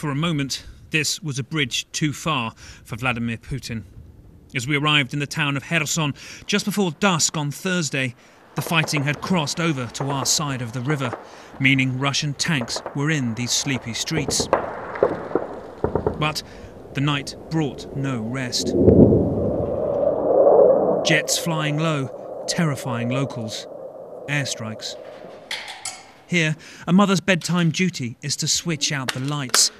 For a moment, this was a bridge too far for Vladimir Putin. As we arrived in the town of Kherson just before dusk on Thursday, the fighting had crossed over to our side of the river, meaning Russian tanks were in these sleepy streets. But the night brought no rest. Jets flying low, terrifying locals. Airstrikes. Here, a mother's bedtime duty is to switch out the lights.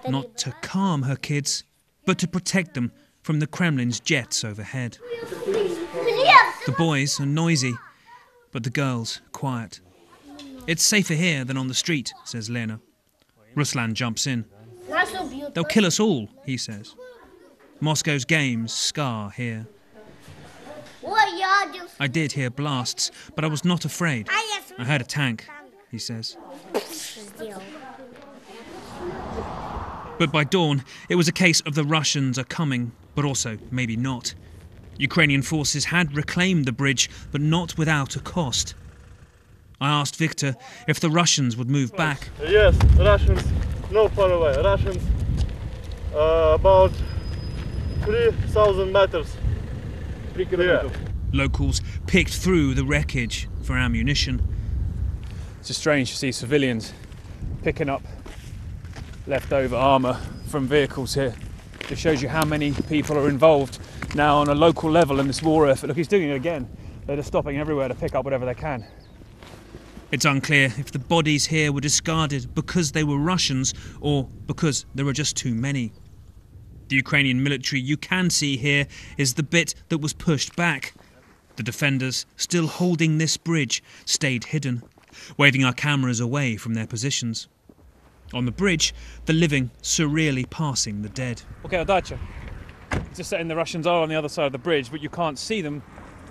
Not to calm her kids, but to protect them from the Kremlin's jets overhead. The boys are noisy, but the girls quiet. It's safer here than on the street, says Lena. Ruslan jumps in. They'll kill us all, he says. Moscow's games scar here. I did hear blasts, but I was not afraid. I heard a tank, he says. But by dawn, it was a case of the Russians are coming, but also maybe not. Ukrainian forces had reclaimed the bridge, but not without a cost. I asked Victor if the Russians would move back. Yes, Russians, no far away. Russians, about 3,000 meters. Yeah. Locals picked through the wreckage for ammunition. It's just strange to see civilians picking up leftover armour from vehicles here. It shows you how many people are involved now on a local level in this war effort. Look, he's doing it again. They're just stopping everywhere to pick up whatever they can. It's unclear if the bodies here were discarded because they were Russians or because there were just too many. The Ukrainian military you can see here is the bit that was pushed back. The defenders, still holding this bridge, stayed hidden, waving our cameras away from their positions. On the bridge, the living surreally passing the dead. Okay, Dacha. Just saying the Russians are on the other side of the bridge, but you can't see them,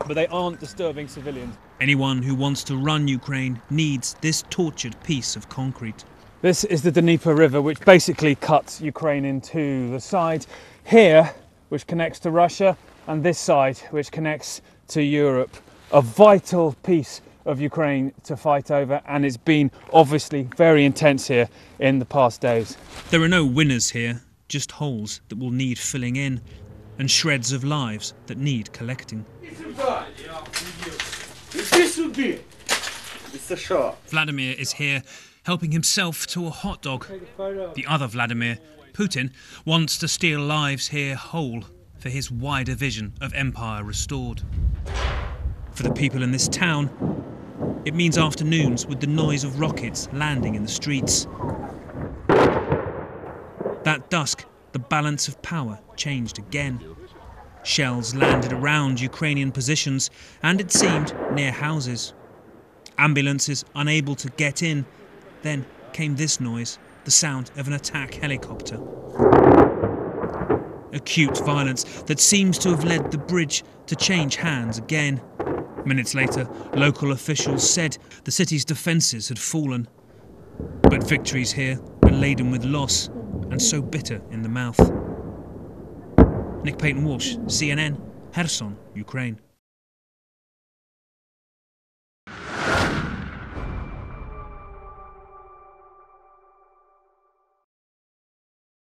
but they aren't disturbing civilians. Anyone who wants to run Ukraine needs this tortured piece of concrete. This is the Dnieper River, which basically cuts Ukraine into the side here, which connects to Russia, and this side, which connects to Europe. A vital piece of Ukraine to fight over, and it's been obviously very intense here in the past days. There are no winners here, just holes that will need filling in, and shreds of lives that need collecting. Vladimir is here, helping himself to a hot dog. The other Vladimir, Putin, wants to steal lives here whole for his wider vision of empire restored. For the people in this town, it means afternoons with the noise of rockets landing in the streets. That dusk, the balance of power changed again. Shells landed around Ukrainian positions and, it seemed, near houses. Ambulances unable to get in. Then came this noise, the sound of an attack helicopter. Acute violence that seems to have led the bridge to change hands again. Minutes later, local officials said the city's defences had fallen. But victories here are laden with loss and so bitter in the mouth. Nick Payton-Walsh, CNN, Kherson, Ukraine.